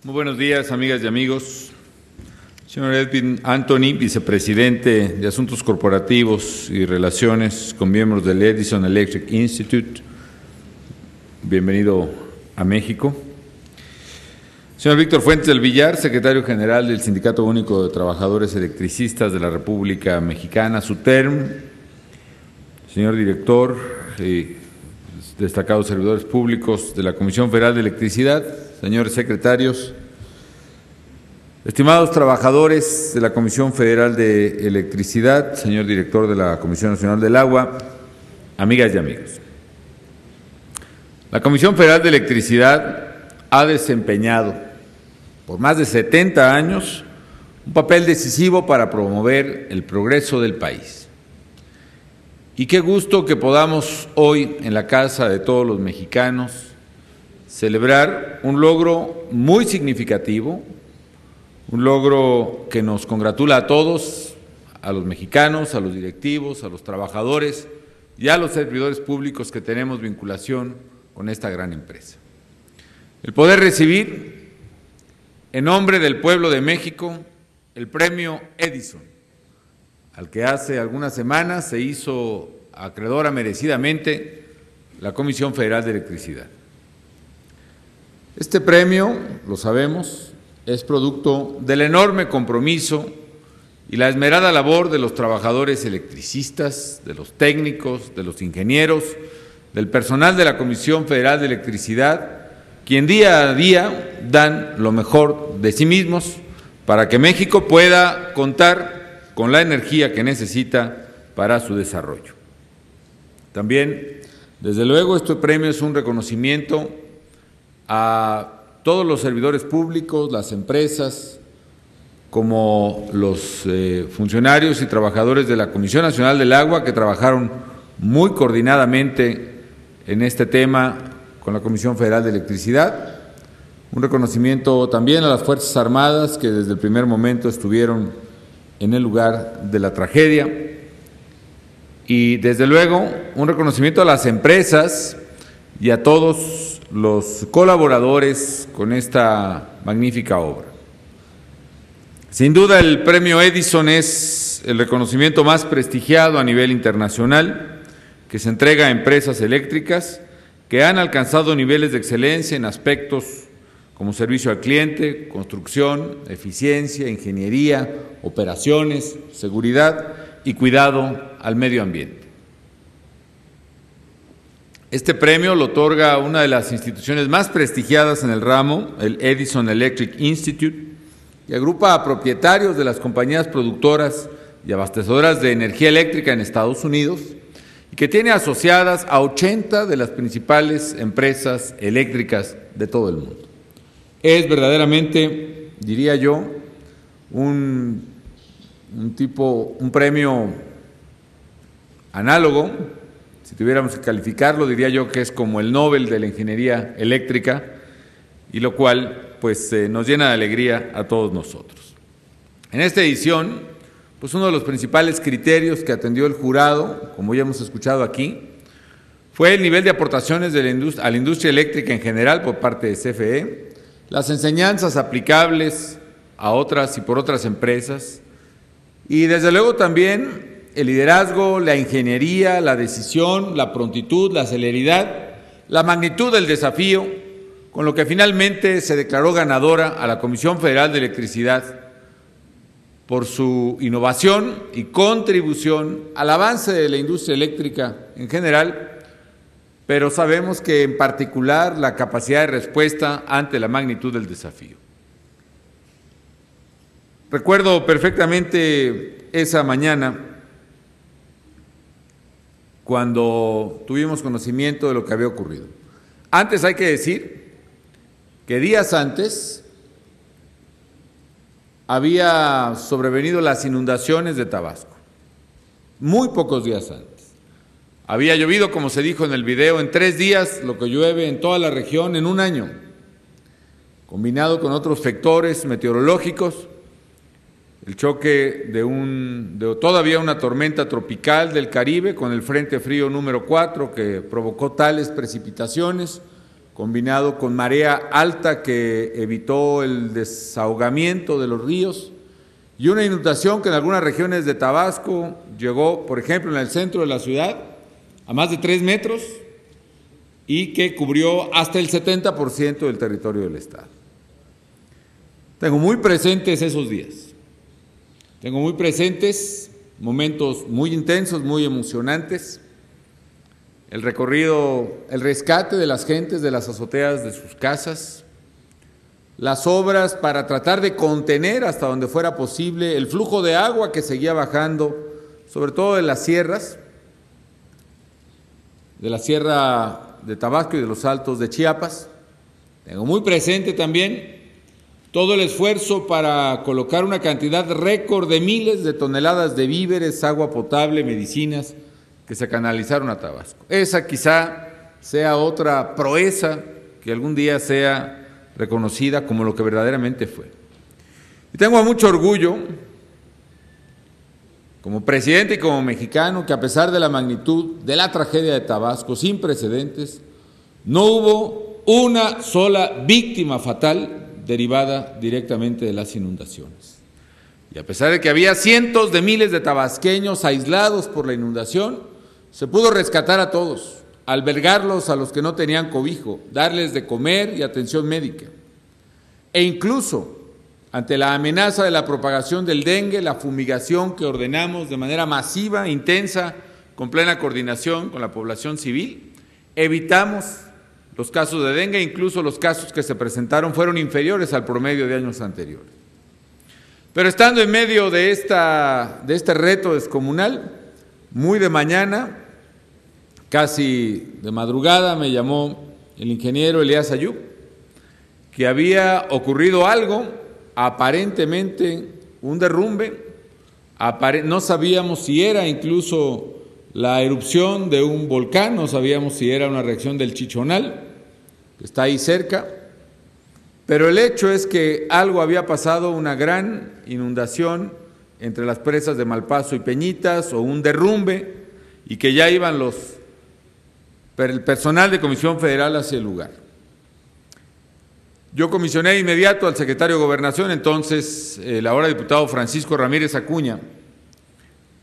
Muy buenos días, amigas y amigos. Señor Edwin Anthony, vicepresidente de Asuntos Corporativos y Relaciones con miembros del Edison Electric Institute, bienvenido a México. Señor Víctor Fuentes del Villar, secretario general del Sindicato Único de Trabajadores Electricistas de la República Mexicana, SUTERM. Señor director y destacados servidores públicos de la Comisión Federal de Electricidad, señores secretarios, estimados trabajadores de la Comisión Federal de Electricidad, señor director de la Comisión Nacional del Agua, amigas y amigos. La Comisión Federal de Electricidad ha desempeñado por más de 70 años un papel decisivo para promover el progreso del país. Y qué gusto que podamos hoy en la casa de todos los mexicanos celebrar un logro muy significativo, un logro que nos congratula a todos, a los mexicanos, a los directivos, a los trabajadores y a los servidores públicos que tenemos vinculación con esta gran empresa. El poder recibir, en nombre del pueblo de México, el premio Edison, al que hace algunas semanas se hizo acreedora merecidamente la Comisión Federal de Electricidad. Este premio, lo sabemos, es producto del enorme compromiso y la esmerada labor de los trabajadores electricistas, de los técnicos, de los ingenieros, del personal de la Comisión Federal de Electricidad, quien día a día dan lo mejor de sí mismos para que México pueda contar con la energía que necesita para su desarrollo. También, desde luego, este premio es un reconocimiento a todos los servidores públicos, las empresas, como los funcionarios y trabajadores de la Comisión Nacional del Agua, que trabajaron muy coordinadamente en este tema con la Comisión Federal de Electricidad. Un reconocimiento también a las Fuerzas Armadas, que desde el primer momento estuvieron en el lugar de la tragedia, y desde luego un reconocimiento a las empresas y a todos los colaboradores con esta magnífica obra. Sin duda, el premio Edison es el reconocimiento más prestigiado a nivel internacional que se entrega a empresas eléctricas que han alcanzado niveles de excelencia en aspectos como servicio al cliente, construcción, eficiencia, ingeniería, operaciones, seguridad y cuidado al medio ambiente. Este premio lo otorga una de las instituciones más prestigiadas en el ramo, el Edison Electric Institute, y agrupa a propietarios de las compañías productoras y abastecedoras de energía eléctrica en Estados Unidos, y que tiene asociadas a 80 de las principales empresas eléctricas de todo el mundo. Es verdaderamente, diría yo, un premio análogo, si tuviéramos que calificarlo, diría yo que es como el Nobel de la Ingeniería Eléctrica, y lo cual pues nos llena de alegría a todos nosotros. En esta edición, pues uno de los principales criterios que atendió el jurado, como ya hemos escuchado aquí, fue el nivel de aportaciones a la industria eléctrica en general por parte de CFE, las enseñanzas aplicables a otras y por otras empresas, y desde luego también el liderazgo, la ingeniería, la decisión, la prontitud, la celeridad, la magnitud del desafío, con lo que finalmente se declaró ganadora a la Comisión Federal de Electricidad por su innovación y contribución al avance de la industria eléctrica en general, pero sabemos que en particular la capacidad de respuesta ante la magnitud del desafío. Recuerdo perfectamente esa mañana cuando tuvimos conocimiento de lo que había ocurrido. Antes hay que decir que días antes había sobrevenido las inundaciones de Tabasco, muy pocos días antes. Había llovido, como se dijo en el video, en 3 días lo que llueve en toda la región en un año, combinado con otros factores meteorológicos, el choque de todavía una tormenta tropical del Caribe con el Frente Frío número 4 que provocó tales precipitaciones, combinado con marea alta que evitó el desahogamiento de los ríos, y una inundación que en algunas regiones de Tabasco llegó, por ejemplo, en el centro de la ciudad, a más de 3 metros y que cubrió hasta el 70% del territorio del estado. Tengo muy presentes esos días. Tengo muy presentes momentos muy intensos, muy emocionantes. El recorrido, el rescate de las gentes de las azoteas de sus casas, las obras para tratar de contener hasta donde fuera posible el flujo de agua que seguía bajando, sobre todo de las sierras, de la Sierra de Tabasco y de los Altos de Chiapas. Tengo muy presente también todo el esfuerzo para colocar una cantidad récord de miles de toneladas de víveres, agua potable, medicinas que se canalizaron a Tabasco. Esa quizá sea otra proeza que algún día sea reconocida como lo que verdaderamente fue. Y tengo mucho orgullo, como presidente y como mexicano, que a pesar de la magnitud de la tragedia de Tabasco, sin precedentes, no hubo una sola víctima fatal derivada directamente de las inundaciones. Y a pesar de que había cientos de miles de tabasqueños aislados por la inundación, se pudo rescatar a todos, albergarlos a los que no tenían cobijo, darles de comer y atención médica. E incluso, ante la amenaza de la propagación del dengue, la fumigación que ordenamos de manera masiva, intensa, con plena coordinación con la población civil, evitamos los casos de dengue, incluso los casos que se presentaron fueron inferiores al promedio de años anteriores. Pero estando en medio de este reto descomunal, muy de mañana, casi de madrugada, me llamó el ingeniero Elías Ayub, que había ocurrido algo, aparentemente un derrumbe, no sabíamos si era incluso la erupción de un volcán, no sabíamos si era una reacción del Chichonal, que está ahí cerca, pero el hecho es que algo había pasado, una gran inundación entre las presas de Malpaso y Peñitas, o un derrumbe, y que ya iban el personal de Comisión Federal hacia el lugar. Yo comisioné de inmediato al secretario de Gobernación, entonces el ahora diputado Francisco Ramírez Acuña,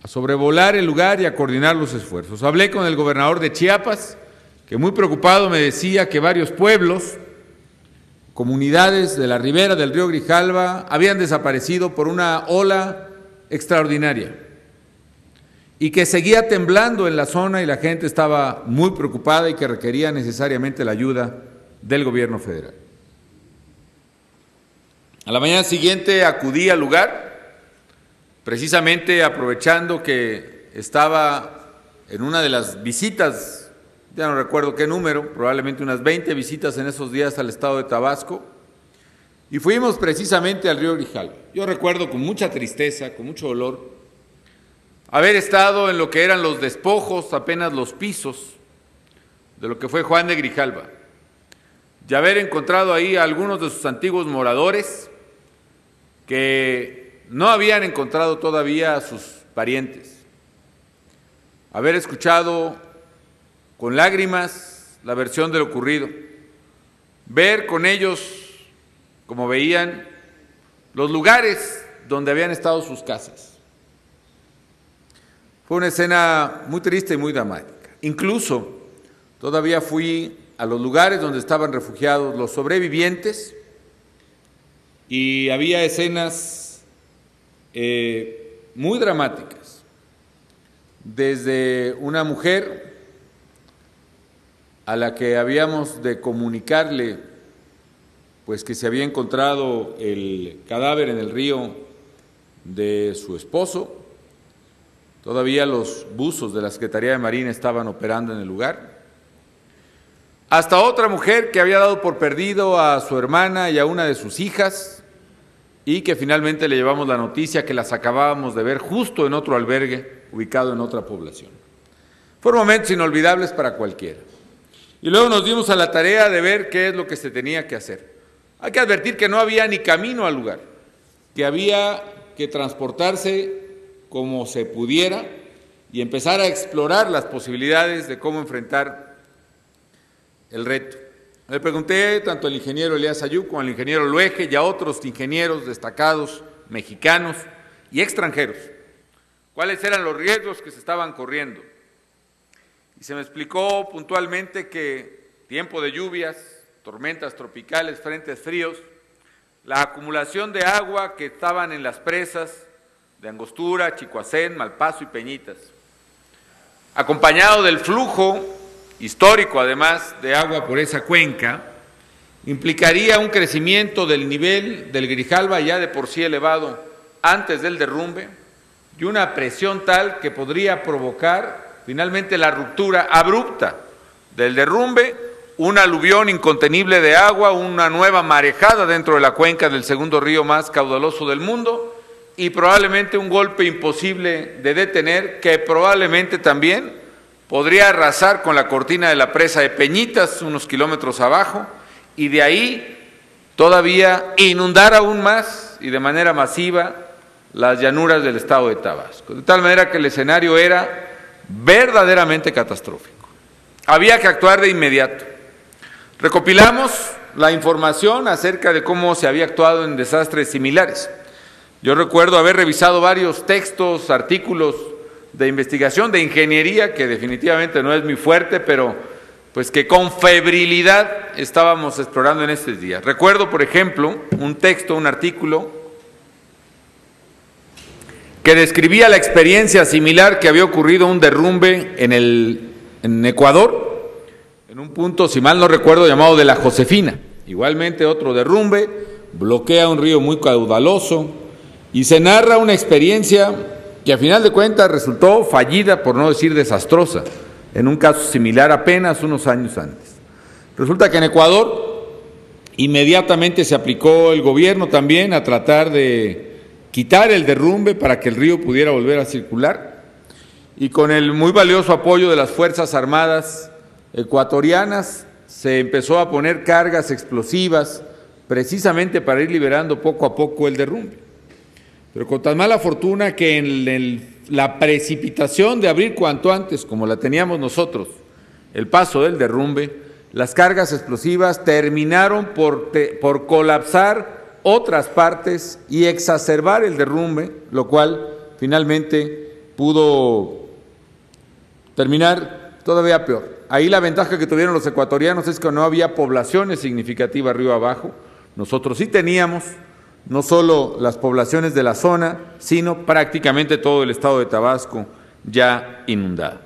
a sobrevolar el lugar y a coordinar los esfuerzos. Hablé con el gobernador de Chiapas, que muy preocupado me decía que varios pueblos, comunidades de la ribera del río Grijalva habían desaparecido por una ola extraordinaria y que seguía temblando en la zona y la gente estaba muy preocupada y que requería necesariamente la ayuda del gobierno federal. A la mañana siguiente acudí al lugar, precisamente aprovechando que estaba en una de las visitas, ya no recuerdo qué número, probablemente unas 20 visitas en esos días al estado de Tabasco, y fuimos precisamente al río Grijalva. Yo recuerdo con mucha tristeza, con mucho dolor, haber estado en lo que eran los despojos, apenas los pisos, de lo que fue Juan de Grijalva, y haber encontrado ahí a algunos de sus antiguos moradores, que no habían encontrado todavía a sus parientes, haber escuchado con lágrimas la versión de lo ocurrido, ver con ellos, como veían, los lugares donde habían estado sus casas. Fue una escena muy triste y muy dramática. Incluso todavía fui a los lugares donde estaban refugiados los sobrevivientes, y había escenas muy dramáticas, desde una mujer a la que habíamos de comunicarle pues que se había encontrado el cadáver en el río de su esposo. Todavía los buzos de la Secretaría de Marina estaban operando en el lugar, hasta otra mujer que había dado por perdido a su hermana y a una de sus hijas, y que finalmente le llevamos la noticia que las acabábamos de ver justo en otro albergue ubicado en otra población. Fueron momentos inolvidables para cualquiera. Y luego nos dimos a la tarea de ver qué es lo que se tenía que hacer. Hay que advertir que no había ni camino al lugar, que había que transportarse como se pudiera y empezar a explorar las posibilidades de cómo enfrentar el reto. Le pregunté tanto al ingeniero Elías Ayub como al ingeniero Luege y a otros ingenieros destacados mexicanos y extranjeros cuáles eran los riesgos que se estaban corriendo. Y se me explicó puntualmente que tiempo de lluvias, tormentas tropicales, frentes fríos, la acumulación de agua que estaban en las presas de Angostura, Chicoacén, Malpaso y Peñitas, acompañado del flujo histórico, además, de agua por esa cuenca, implicaría un crecimiento del nivel del Grijalva ya de por sí elevado antes del derrumbe y una presión tal que podría provocar finalmente la ruptura abrupta del derrumbe, un aluvión incontenible de agua, una nueva marejada dentro de la cuenca del segundo río más caudaloso del mundo y probablemente un golpe imposible de detener que probablemente también podría arrasar con la cortina de la presa de Peñitas, unos kilómetros abajo, y de ahí todavía inundar aún más y de manera masiva las llanuras del estado de Tabasco. De tal manera que el escenario era verdaderamente catastrófico. Había que actuar de inmediato. Recopilamos la información acerca de cómo se había actuado en desastres similares. Yo recuerdo haber revisado varios textos, artículos de investigación, de ingeniería, que definitivamente no es mi fuerte, pero pues que con febrilidad estábamos explorando en estos días. Recuerdo, por ejemplo, un texto, un artículo, que describía la experiencia similar que había ocurrido un derrumbe en Ecuador, en un punto, si mal no recuerdo, llamado de la Josefina. Igualmente otro derrumbe, bloquea un río muy caudaloso, y se narra una experiencia que a final de cuentas resultó fallida, por no decir desastrosa, en un caso similar apenas unos años antes. Resulta que en Ecuador inmediatamente se aplicó el gobierno también a tratar de quitar el derrumbe para que el río pudiera volver a circular, y con el muy valioso apoyo de las Fuerzas Armadas ecuatorianas se empezó a poner cargas explosivas precisamente para ir liberando poco a poco el derrumbe. Pero con tan mala fortuna que en la precipitación de abrir cuanto antes, como la teníamos nosotros, el paso del derrumbe, las cargas explosivas terminaron por colapsar otras partes y exacerbar el derrumbe, lo cual finalmente pudo terminar todavía peor. Ahí la ventaja que tuvieron los ecuatorianos es que no había poblaciones significativas río abajo. Nosotros sí teníamos no solo las poblaciones de la zona, sino prácticamente todo el estado de Tabasco ya inundado.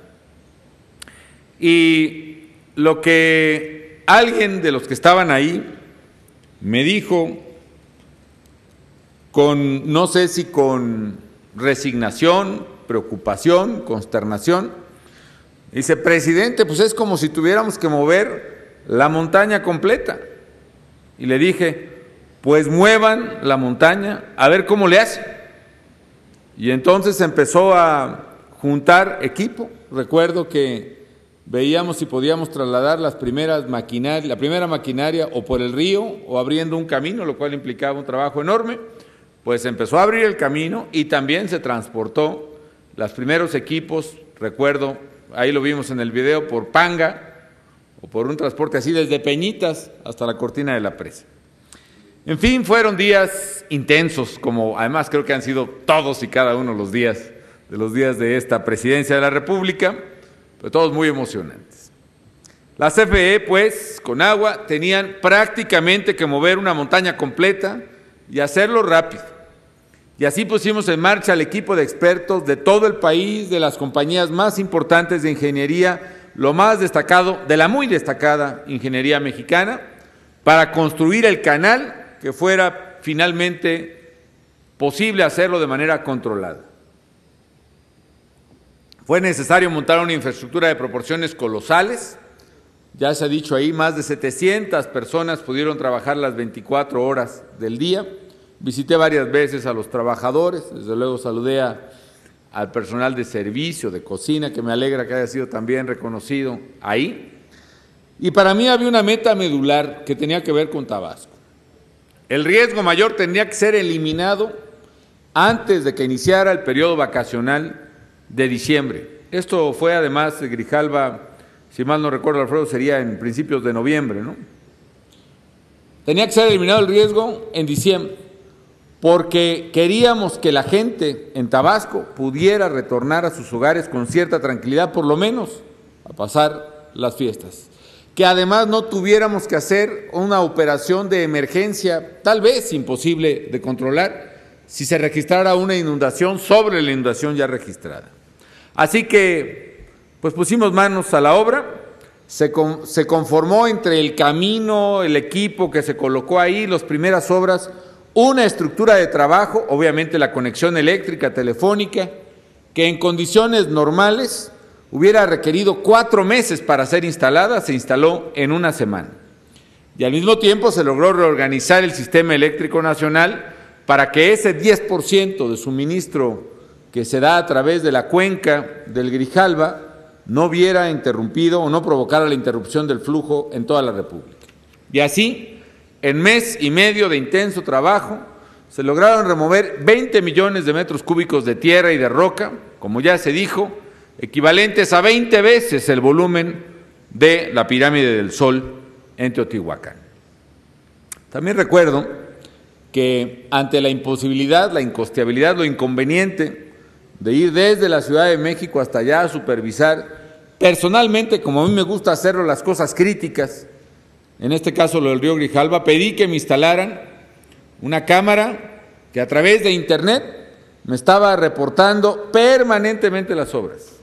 Y lo que alguien de los que estaban ahí me dijo, no sé si con resignación, preocupación, consternación, dice: presidente, pues es como si tuviéramos que mover la montaña completa. Y le dije: pues muevan la montaña, a ver cómo le hace. Y entonces empezó a juntar equipo. Recuerdo que veíamos si podíamos trasladar la primera maquinaria o por el río o abriendo un camino, lo cual implicaba un trabajo enorme. Pues empezó a abrir el camino y también se transportó los primeros equipos, recuerdo, ahí lo vimos en el video, por panga o por un transporte así desde Peñitas hasta la cortina de la presa. En fin, fueron días intensos, como además creo que han sido todos y cada uno los días de esta presidencia de la República, pero todos muy emocionantes. La CFE, pues, con agua, tenían prácticamente que mover una montaña completa y hacerlo rápido. Y así pusimos en marcha al equipo de expertos de todo el país, de las compañías más importantes de ingeniería, lo más destacado, de la muy destacada ingeniería mexicana, para construir el canal que fuera finalmente posible hacerlo de manera controlada. Fue necesario montar una infraestructura de proporciones colosales. Ya se ha dicho ahí, más de 700 personas pudieron trabajar las 24 horas del día. Visité varias veces a los trabajadores, desde luego saludé al personal de servicio, de cocina, que me alegra que haya sido también reconocido ahí. Y para mí había una meta medular que tenía que ver con Tabasco. El riesgo mayor tendría que ser eliminado antes de que iniciara el periodo vacacional de diciembre. Esto fue además de Grijalva, si mal no recuerdo, Alfredo, sería en principios de noviembre, ¿no? tenía que ser eliminado el riesgo en diciembre, porque queríamos que la gente en Tabasco pudiera retornar a sus hogares con cierta tranquilidad, por lo menos a pasar las fiestas. Que además no tuviéramos que hacer una operación de emergencia, tal vez imposible de controlar, si se registrara una inundación sobre la inundación ya registrada. Así que, pues pusimos manos a la obra, se conformó entre el camino, el equipo que se colocó ahí, las primeras obras, una estructura de trabajo, obviamente la conexión eléctrica, telefónica, que en condiciones normales hubiera requerido 4 meses para ser instalada, se instaló en una semana. Y al mismo tiempo se logró reorganizar el sistema eléctrico nacional para que ese 10% de suministro que se da a través de la cuenca del Grijalva no viera interrumpido o no provocara la interrupción del flujo en toda la República. Y así, en mes y medio de intenso trabajo, se lograron remover 20 millones de metros cúbicos de tierra y de roca, como ya se dijo, equivalentes a 20 veces el volumen de la pirámide del Sol en Teotihuacán. También recuerdo que ante la imposibilidad, la incosteabilidad, lo inconveniente de ir desde la Ciudad de México hasta allá a supervisar personalmente, como a mí me gusta hacerlo, las cosas críticas, en este caso lo del río Grijalva, pedí que me instalaran una cámara que a través de internet me estaba reportando permanentemente las obras.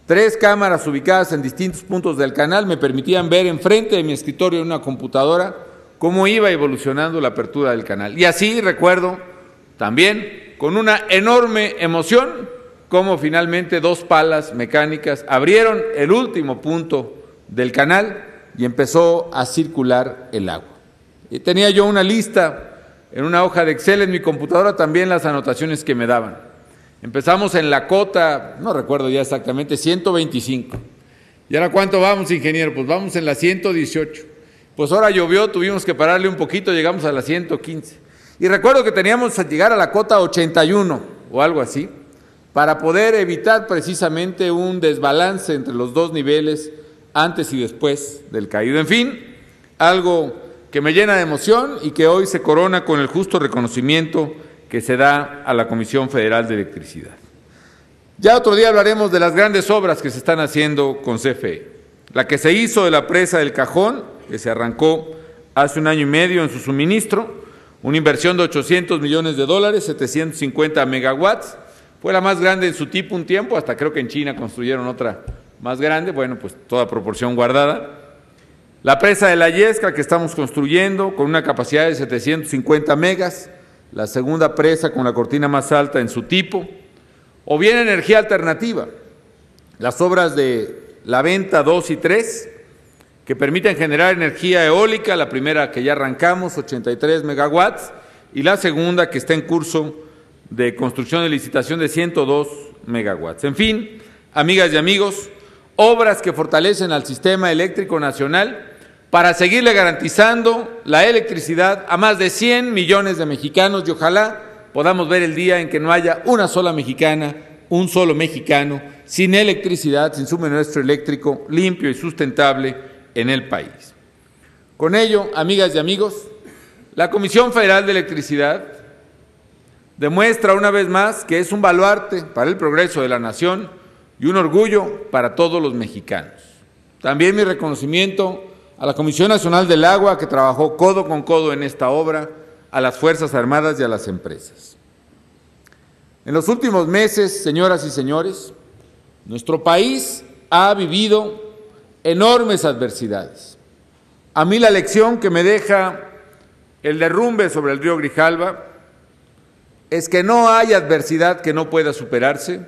3 cámaras ubicadas en distintos puntos del canal me permitían ver enfrente de mi escritorio en una computadora cómo iba evolucionando la apertura del canal. Y así recuerdo también con una enorme emoción cómo finalmente 2 palas mecánicas abrieron el último punto del canal y empezó a circular el agua. Y tenía yo una lista en una hoja de Excel en mi computadora, también las anotaciones que me daban. Empezamos en la cota, no recuerdo ya exactamente, 125. ¿Y ahora cuánto vamos, ingeniero? Pues vamos en la 118. Pues ahora llovió, tuvimos que pararle un poquito, llegamos a la 115. Y recuerdo que teníamos que llegar a la cota 81 o algo así, para poder evitar precisamente un desbalance entre los 2 niveles antes y después del caído. En fin, algo que me llena de emoción y que hoy se corona con el justo reconocimiento que se da a la Comisión Federal de Electricidad. Ya otro día hablaremos de las grandes obras que se están haciendo con CFE. La que se hizo de la presa del Cajón, que se arrancó hace 1 año y medio en su suministro, una inversión de $800 millones, 750 megawatts, fue la más grande en su tipo un tiempo, hasta creo que en China construyeron otra más grande, bueno, pues toda proporción guardada. La presa de la Yesca que estamos construyendo con una capacidad de 750 megas, la segunda presa con la cortina más alta en su tipo, o bien energía alternativa, las obras de La Venta 2 y 3, que permiten generar energía eólica, la primera que ya arrancamos, 83 megawatts, y la segunda que está en curso de construcción y licitación de 102 megawatts. En fin, amigas y amigos, obras que fortalecen al sistema eléctrico nacional para seguirle garantizando la electricidad a más de 100 millones de mexicanos y ojalá podamos ver el día en que no haya una sola mexicana, un solo mexicano sin electricidad, sin suministro eléctrico limpio y sustentable en el país. Con ello, amigas y amigos, la Comisión Federal de Electricidad demuestra una vez más que es un baluarte para el progreso de la nación y un orgullo para todos los mexicanos. También mi reconocimiento a la Comisión Nacional del Agua, que trabajó codo con codo en esta obra, a las Fuerzas Armadas y a las empresas. En los últimos meses, señoras y señores, nuestro país ha vivido enormes adversidades. A mí la lección que me deja el derrumbe sobre el río Grijalva es que no hay adversidad que no pueda superarse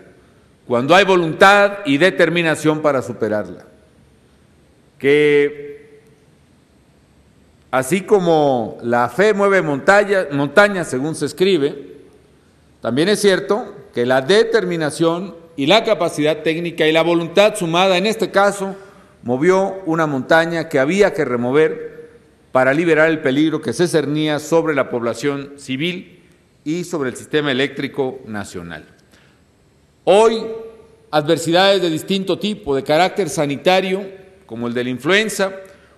cuando hay voluntad y determinación para superarla. Que así como la fe mueve montañas, según se escribe, también es cierto que la determinación y la capacidad técnica y la voluntad sumada, en este caso, movió una montaña que había que remover para liberar el peligro que se cernía sobre la población civil y sobre el sistema eléctrico nacional. Hoy, adversidades de distinto tipo, de carácter sanitario, como el de la influenza,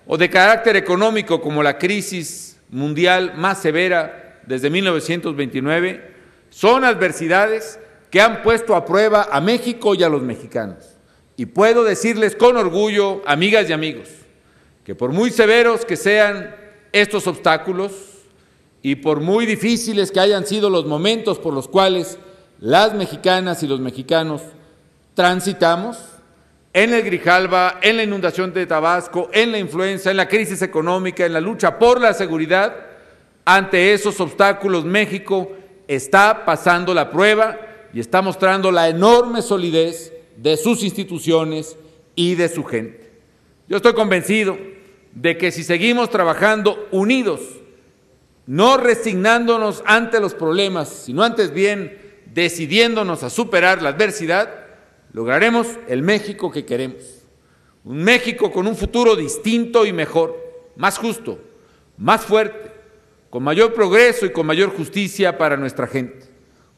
o de carácter económico, como la crisis mundial más severa desde 1929, son adversidades que han puesto a prueba a México y a los mexicanos. Y puedo decirles con orgullo, amigas y amigos, que por muy severos que sean estos obstáculos y por muy difíciles que hayan sido los momentos por los cuales las mexicanas y los mexicanos transitamos, en el Grijalva, en la inundación de Tabasco, en la influenza, en la crisis económica, en la lucha por la seguridad, ante esos obstáculos México está pasando la prueba y está mostrando la enorme solidez de sus instituciones y de su gente. Yo estoy convencido de que si seguimos trabajando unidos, no resignándonos ante los problemas, sino antes bien decidiéndonos a superar la adversidad, lograremos el México que queremos. Un México con un futuro distinto y mejor, más justo, más fuerte, con mayor progreso y con mayor justicia para nuestra gente.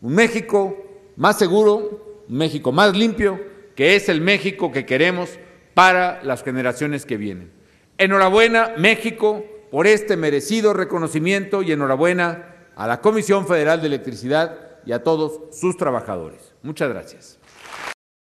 Un México más seguro, un México más limpio, que es el México que queremos para las generaciones que vienen. Enhorabuena, México, por este merecido reconocimiento y enhorabuena a la Comisión Federal de Electricidad y a todos sus trabajadores. Muchas gracias.